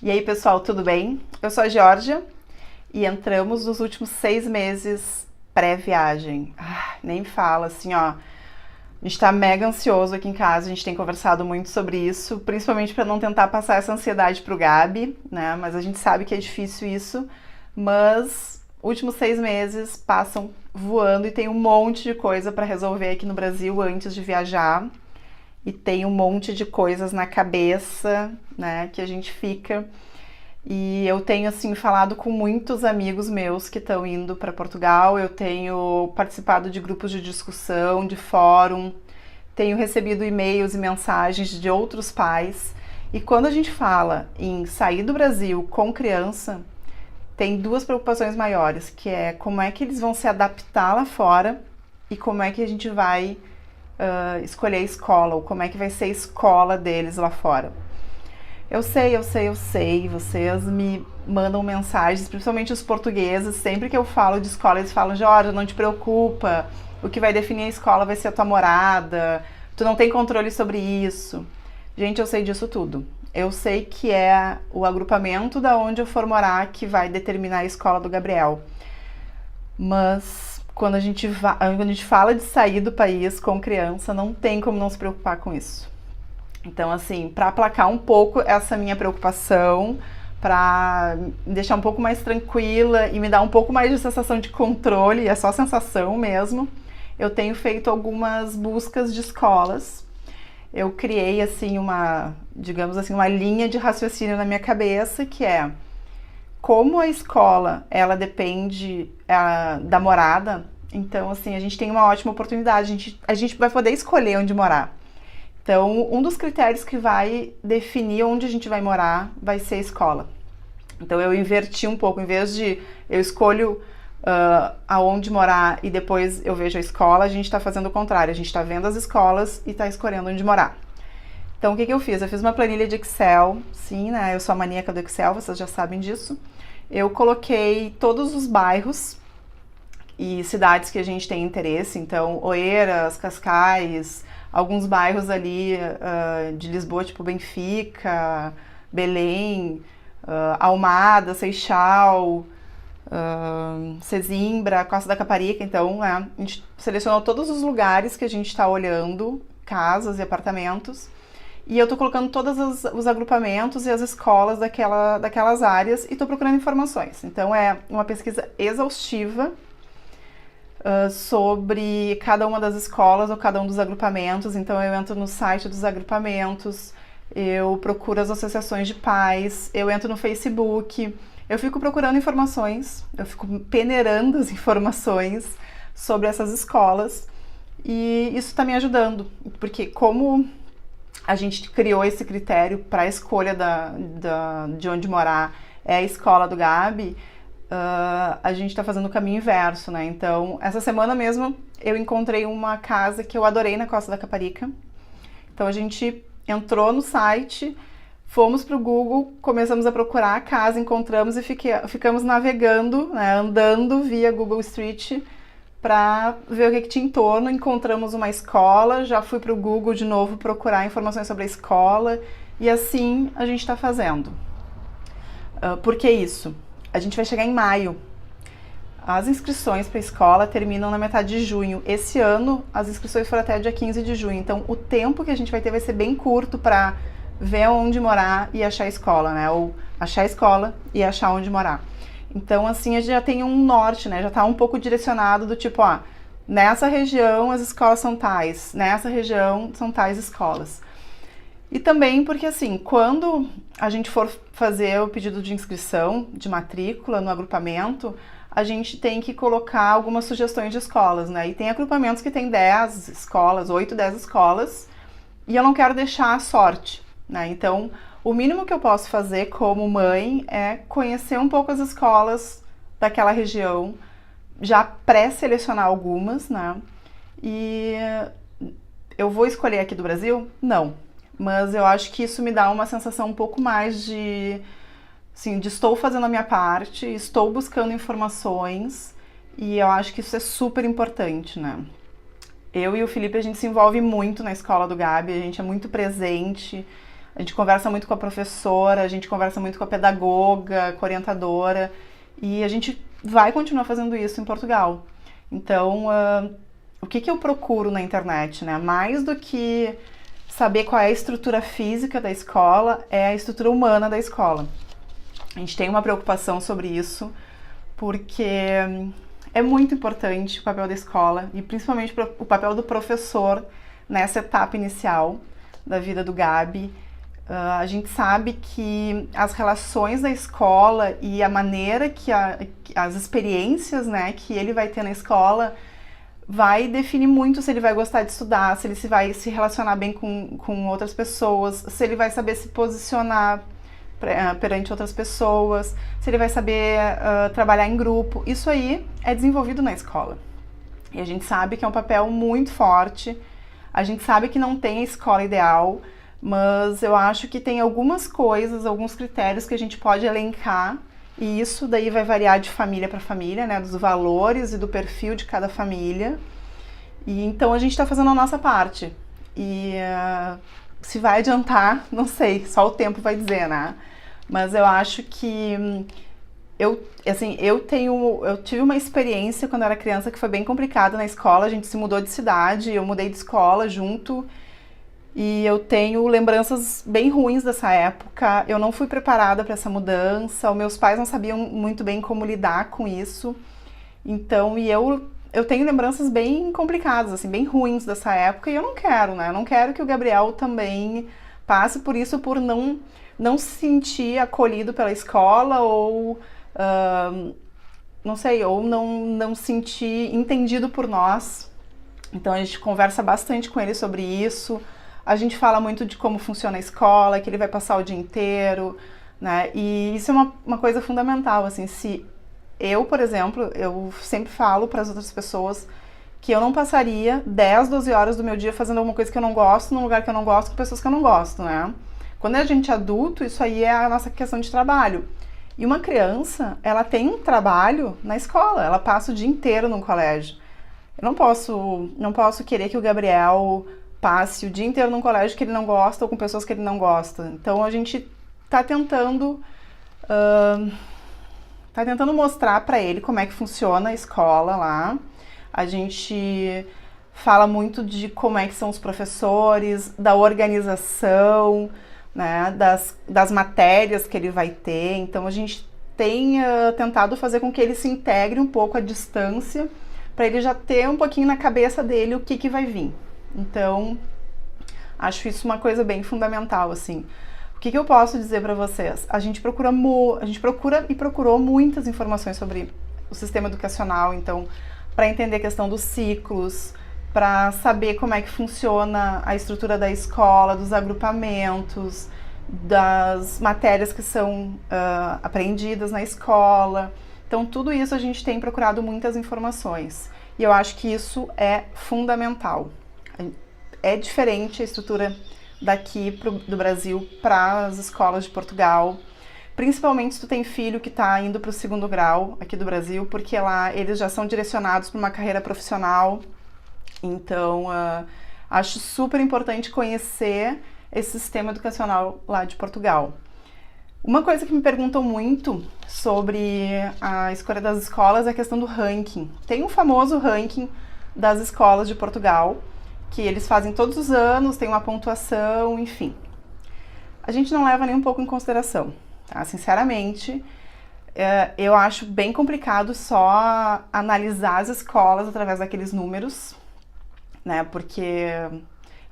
E aí, pessoal, tudo bem? Eu sou a Georgia e entramos nos últimos 6 meses pré-viagem. Nem me fala, assim, ó. A gente tá mega ansioso aqui em casa, a gente tem conversado muito sobre isso, principalmente para não tentar passar essa ansiedade pro Gabi, né? Mas a gente sabe que é difícil isso, mas últimos 6 meses passam voando e tem um monte de coisa para resolver aqui no Brasil antes de viajar. E tem um monte de coisas na cabeça, né, que a gente fica. E eu tenho assim falado com muitos amigos meus que estão indo para Portugal. Eu tenho participado de grupos de discussão, de fórum, tenho recebido e-mails e mensagens de outros pais. E quando a gente fala em sair do Brasil com criança, tem duas preocupações maiores, que é como é que eles vão se adaptar lá fora e como é que a gente vai escolher a escola, ou como é que vai ser a escola deles lá fora. Eu sei, vocês me mandam mensagens, principalmente os portugueses, sempre que eu falo de escola, eles falam: Jorge, não te preocupa, o que vai definir a escola vai ser a tua morada, tu não tem controle sobre isso. Gente, eu sei disso tudo. Eu sei que é o agrupamento da onde eu for morar que vai determinar a escola do Gabriel. Mas quando a gente fala de sair do país com criança, não tem como não se preocupar com isso. Então, assim, para aplacar um pouco essa minha preocupação, para me deixar um pouco mais tranquila e me dar um pouco mais de sensação de controle, é só sensação mesmo, eu tenho feito algumas buscas de escolas. Eu criei, assim, digamos assim, uma linha de raciocínio na minha cabeça, que é: como a escola, ela depende da morada, então, assim, a gente tem uma ótima oportunidade, a gente vai poder escolher onde morar. Então, um dos critérios que vai definir onde a gente vai morar vai ser a escola. Então, eu inverti um pouco, em vez de eu escolho aonde morar e depois eu vejo a escola, a gente está fazendo o contrário, a gente está vendo as escolas e está escolhendo onde morar. Então, o que eu fiz? Eu fiz uma planilha de Excel, sim, né? Eu sou a maníaca do Excel, vocês já sabem disso. Eu coloquei todos os bairros e cidades que a gente tem interesse, então Oeiras, Cascais, alguns bairros ali de Lisboa, tipo Benfica, Belém, Almada, Seixal, Sesimbra, Costa da Caparica. Então, a gente selecionou todos os lugares que a gente está olhando, casas e apartamentos, e eu tô colocando todos os agrupamentos e as escolas daquelas áreas e tô procurando informações. Então, é uma pesquisa exaustiva sobre cada uma das escolas ou cada um dos agrupamentos. Então, eu entro no site dos agrupamentos, eu procuro as associações de pais, eu entro no Facebook, eu fico procurando informações, eu fico peneirando as informações sobre essas escolas, e isso está me ajudando, porque como a gente criou esse critério para a escolha de onde morar é a escola do Gabi, a gente está fazendo o caminho inverso, né? Então, essa semana mesmo eu encontrei uma casa que eu adorei na Costa da Caparica. Então, a gente entrou no site, fomos para o Google, começamos a procurar a casa, encontramos e ficamos navegando, né, andando via Google Street para ver o que tinha em torno. Encontramos uma escola, já fui para o Google de novo procurar informações sobre a escola, e assim a gente está fazendo. Por que isso? A gente vai chegar em maio. As inscrições para a escola terminam na metade de junho. Esse ano, as inscrições foram até dia 15 de junho. Então, o tempo que a gente vai ter vai ser bem curto para ver onde morar e achar a escola, né? Ou achar a escola e achar onde morar. Então, assim, a gente já tem um norte, né? Já está um pouco direcionado do tipo, nessa região as escolas são tais, nessa região são tais escolas. E também porque, assim, quando a gente for fazer o pedido de inscrição, de matrícula no agrupamento, a gente tem que colocar algumas sugestões de escolas, né? E tem agrupamentos que tem 10 escolas, 8, 10 escolas, e eu não quero deixar a sorte, né? Então, o mínimo que eu posso fazer como mãe é conhecer um pouco as escolas daquela região, já pré-selecionar algumas, né? E eu vou escolher aqui do Brasil? Não. Mas eu acho que isso me dá uma sensação um pouco mais de estou fazendo a minha parte, estou buscando informações, e eu acho que isso é super importante, né? Eu e o Felipe, a gente se envolve muito na escola do Gabi, a gente é muito presente, A gente conversa muito com a professora, a gente conversa muito com a pedagoga, com a orientadora, e a gente vai continuar fazendo isso em Portugal. Então, o que eu procuro na internet, né? Mais do que saber qual é a estrutura física da escola, é a estrutura humana da escola. A gente tem uma preocupação sobre isso, porque é muito importante o papel da escola e principalmente o papel do professor nessa etapa inicial da vida do Gabi. A gente sabe que as relações da escola e a maneira que as experiências, né, que ele vai ter na escola vai definir muito se ele vai gostar de estudar, se ele vai se relacionar bem com outras pessoas, se ele vai saber se posicionar perante outras pessoas, se ele vai saber trabalhar em grupo. Isso aí é desenvolvido na escola. E a gente sabe que é um papel muito forte, a gente sabe que não tem a escola ideal, mas eu acho que tem algumas coisas, alguns critérios que a gente pode elencar, e isso daí vai variar de família para família, né, dos valores e do perfil de cada família. E então a gente está fazendo a nossa parte. E se vai adiantar, não sei, só o tempo vai dizer, né? Mas eu acho que eu tive uma experiência quando eu era criança que foi bem complicada na escola. A gente se mudou de cidade, eu mudei de escola junto. E eu tenho lembranças bem ruins dessa época. Eu não fui preparada para essa mudança. Os meus pais não sabiam muito bem como lidar com isso. Então, eu tenho lembranças bem complicadas, assim, bem ruins dessa época. E eu não quero, né? Eu não quero que o Gabriel também passe por isso, por não se sentir acolhido pela escola ou, não sei, ou não se sentir entendido por nós. Então, a gente conversa bastante com ele sobre isso. A gente fala muito de como funciona a escola, que ele vai passar o dia inteiro, né? E isso é uma coisa fundamental, assim, se eu, por exemplo, eu sempre falo para as outras pessoas que eu não passaria 10, 12 horas do meu dia fazendo alguma coisa que eu não gosto, num lugar que eu não gosto, com pessoas que eu não gosto, né? Quando a gente é adulto, isso aí é a nossa questão de trabalho. E uma criança, ela tem um trabalho na escola, ela passa o dia inteiro no colégio. Eu não posso querer que o Gabriel passe o dia inteiro num colégio que ele não gosta ou com pessoas que ele não gosta. Então a gente tá tentando mostrar para ele como é que funciona a escola lá. A gente fala muito de como é que são os professores, da organização, né, das matérias que ele vai ter. Então a gente tem tentado fazer com que ele se integre um pouco à distância, para ele já ter um pouquinho na cabeça dele o que vai vir. Então, acho isso uma coisa bem fundamental, assim. O que eu posso dizer para vocês? A gente procura e procurou muitas informações sobre o sistema educacional, então, para entender a questão dos ciclos, para saber como é que funciona a estrutura da escola, dos agrupamentos, das matérias que são aprendidas na escola. Então, tudo isso a gente tem procurado muitas informações. E eu acho que isso é fundamental. É diferente a estrutura daqui do Brasil para as escolas de Portugal, principalmente se tu tem filho que está indo para o 2º grau aqui do Brasil, porque lá eles já são direcionados para uma carreira profissional. Então, acho super importante conhecer esse sistema educacional lá de Portugal. Uma coisa que me perguntam muito sobre a escolha das escolas é a questão do ranking. Tem um famoso ranking das escolas de Portugal, que eles fazem todos os anos, tem uma pontuação, enfim. A gente não leva nem um pouco em consideração, tá? Sinceramente, eu acho bem complicado só analisar as escolas através daqueles números, né? Porque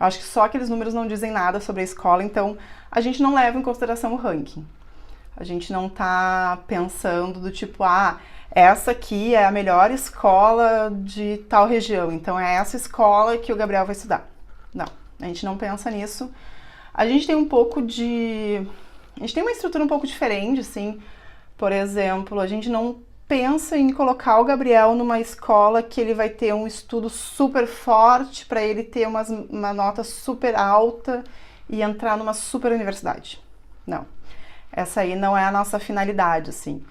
eu acho que só aqueles números não dizem nada sobre a escola, então a gente não leva em consideração o ranking. A gente não tá pensando do tipo, essa aqui é a melhor escola de tal região, então é essa escola que o Gabriel vai estudar. Não, a gente não pensa nisso. A gente tem uma estrutura um pouco diferente, assim. Por exemplo, a gente não pensa em colocar o Gabriel numa escola que ele vai ter um estudo super forte para ele ter uma nota super alta e entrar numa super universidade. Não. Essa aí não é a nossa finalidade, assim.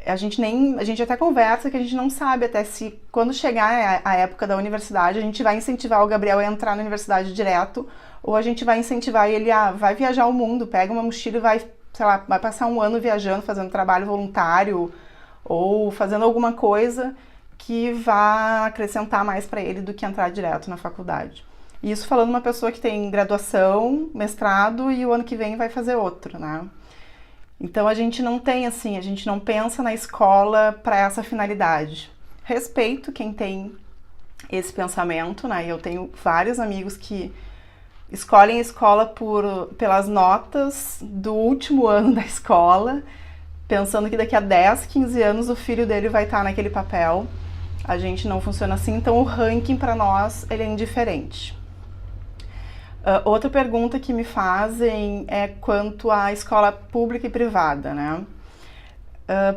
A gente até conversa que a gente não sabe até se quando chegar a época da universidade a gente vai incentivar o Gabriel a entrar na universidade direto ou a gente vai incentivar ele a vai viajar o mundo, pega uma mochila e vai, sei lá, vai passar um ano viajando, fazendo trabalho voluntário ou fazendo alguma coisa que vá acrescentar mais para ele do que entrar direto na faculdade. Isso falando uma pessoa que tem graduação, mestrado e o ano que vem vai fazer outro, né? Então a gente não tem assim, a gente não pensa na escola para essa finalidade. Respeito quem tem esse pensamento, né? Eu tenho vários amigos que escolhem a escola pelas notas do último ano da escola, pensando que daqui a 10, 15 anos o filho dele vai estar naquele papel. A gente não funciona assim, então o ranking para nós ele é indiferente. Outra pergunta que me fazem é quanto à escola pública e privada, né?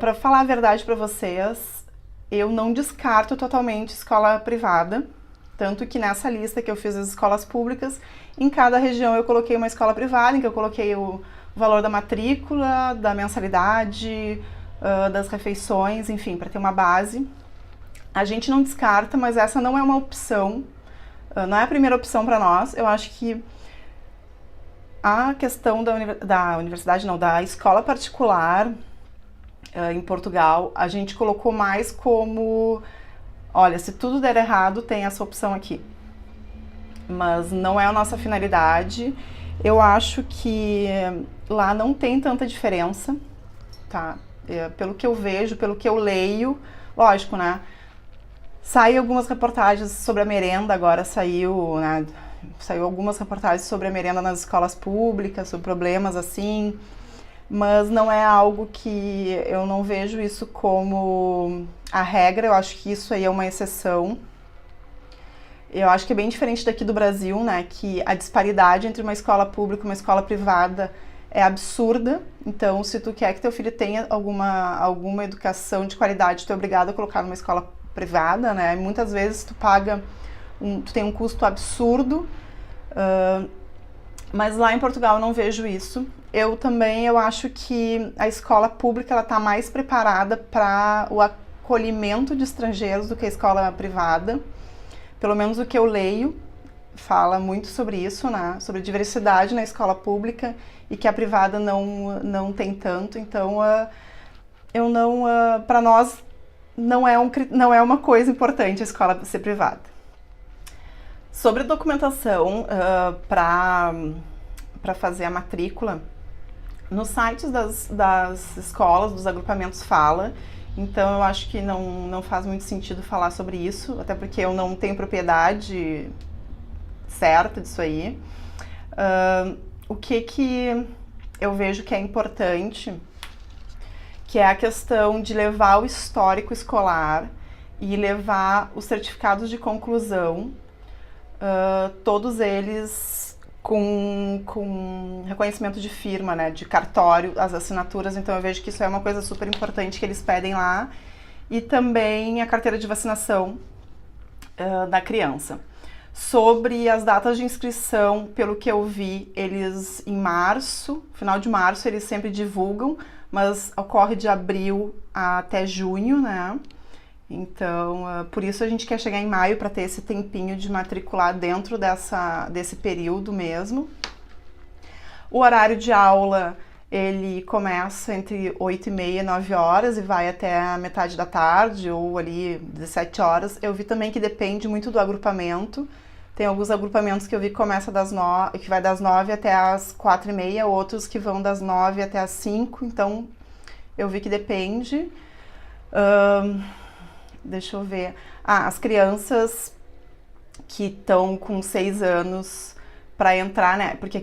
Para falar a verdade para vocês, eu não descarto totalmente escola privada, tanto que nessa lista que eu fiz das escolas públicas, em cada região eu coloquei uma escola privada, em que eu coloquei o valor da matrícula, da mensalidade, das refeições, enfim, para ter uma base. A gente não descarta, mas essa não é uma opção, não é a primeira opção para nós. Eu acho que a questão da universidade, não, da escola particular em Portugal, a gente colocou mais como, olha, se tudo der errado, tem essa opção aqui. Mas não é a nossa finalidade. Eu acho que lá não tem tanta diferença, tá? Pelo que eu vejo, pelo que eu leio, lógico, né? Saem algumas reportagens sobre a merenda, agora saiu, né? Saiu algumas reportagens sobre a merenda nas escolas públicas, sobre problemas assim, mas não é algo que eu não vejo isso como a regra, eu acho que isso aí é uma exceção. Eu acho que é bem diferente daqui do Brasil, né, que a disparidade entre uma escola pública e uma escola privada é absurda. Então, se tu quer que teu filho tenha alguma educação de qualidade, tu é obrigado a colocar numa escola privada, né? E muitas vezes tu tem um custo absurdo, mas lá em Portugal eu não vejo isso. Eu acho que a escola pública ela está mais preparada para o acolhimento de estrangeiros do que a escola privada. Pelo menos o que eu leio fala muito sobre isso, né? Sobre diversidade na escola pública e que a privada não tem tanto. Então, para nós não é uma coisa importante a escola ser privada. Sobre documentação para fazer a matrícula, nos sites das escolas, dos agrupamentos fala, então eu acho que não faz muito sentido falar sobre isso, até porque eu não tenho propriedade certa disso aí. O que eu vejo que é importante, que é a questão de levar o histórico escolar e levar os certificados de conclusão, todos eles com reconhecimento de firma, né, de cartório, as assinaturas. Então eu vejo que isso é uma coisa super importante que eles pedem lá. E também a carteira de vacinação da criança. Sobre as datas de inscrição, pelo que eu vi, eles em março, final de março, eles sempre divulgam, mas ocorre de abril até junho, né? Então, por isso a gente quer chegar em maio para ter esse tempinho de matricular dentro desse período mesmo. O horário de aula, ele começa entre 8h30 e 9 horas e vai até a metade da tarde ou ali 17 horas. Eu vi também que depende muito do agrupamento. Tem alguns agrupamentos que eu vi que começa que vai das 9 até as 4h30, outros que vão das 9 até as 5, então eu vi que depende. Deixa eu ver. As crianças que estão com 6 anos para entrar, né? Porque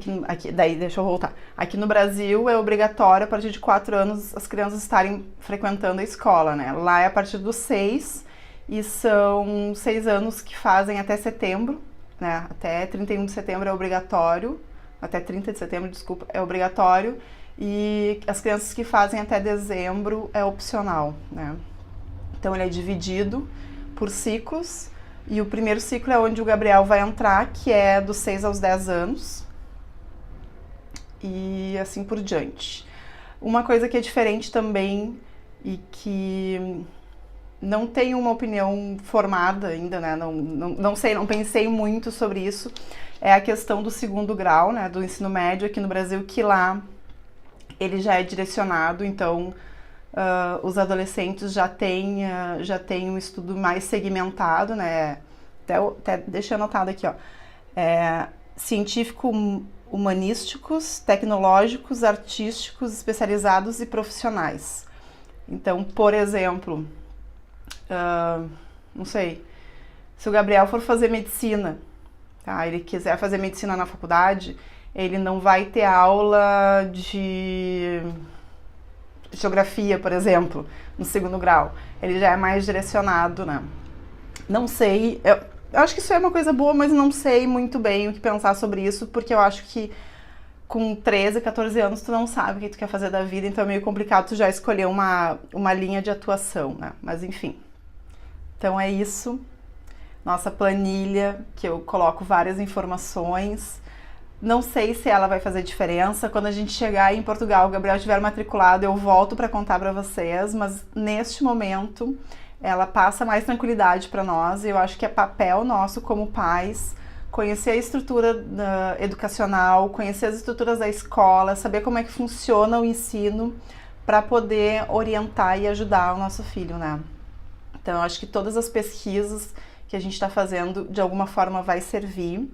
daí deixa eu voltar. Aqui no Brasil é obrigatório a partir de 4 anos as crianças estarem frequentando a escola, né? Lá é a partir dos 6 e são 6 anos que fazem até setembro, né? Até 31 de setembro é obrigatório, até 30 de setembro, desculpa, é obrigatório, e as crianças que fazem até dezembro é opcional, né? Então ele é dividido por ciclos, e o primeiro ciclo é onde o Gabriel vai entrar, que é dos 6 aos 10 anos, e assim por diante. Uma coisa que é diferente também, e que não tenho uma opinião formada ainda, né? Não sei, não pensei muito sobre isso. É a questão do segundo grau, né? Do ensino médio aqui no Brasil, que lá ele já é direcionado, então os adolescentes já têm um estudo mais segmentado, né? Até deixei anotado aqui, ó. Científico-humanísticos, tecnológicos, artísticos, especializados e profissionais. Então, por exemplo, não sei, se o Gabriel for fazer medicina, tá? Ele quiser fazer medicina na faculdade, ele não vai ter aula de geografia, por exemplo, no segundo grau. Ele já é mais direcionado, né? Não sei, eu acho que isso é uma coisa boa, mas não sei muito bem o que pensar sobre isso, porque eu acho que com 13, 14 anos tu não sabe o que tu quer fazer da vida, então é meio complicado tu já escolher uma linha de atuação, né? Mas enfim. Então é isso. Nossa planilha, que eu coloco várias informações. Não sei se ela vai fazer diferença. Quando a gente chegar aí em Portugal, o Gabriel estiver matriculado, eu volto para contar para vocês, mas neste momento ela passa mais tranquilidade para nós e eu acho que é papel nosso como pais conhecer a estrutura educacional, conhecer as estruturas da escola, saber como é que funciona o ensino para poder orientar e ajudar o nosso filho, né? Então eu acho que todas as pesquisas que a gente está fazendo de alguma forma vai servir.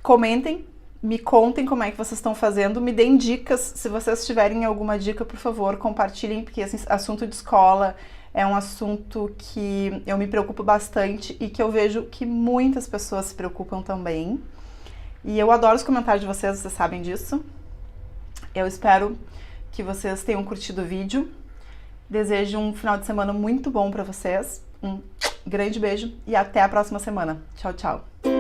Comentem, me contem como é que vocês estão fazendo, me deem dicas, se vocês tiverem alguma dica, por favor, compartilhem, porque esse assunto de escola é um assunto que eu me preocupo bastante e que eu vejo que muitas pessoas se preocupam também. E eu adoro os comentários de vocês sabem disso. Eu espero que vocês tenham curtido o vídeo. Desejo um final de semana muito bom para vocês. Um grande beijo e até a próxima semana. Tchau, tchau!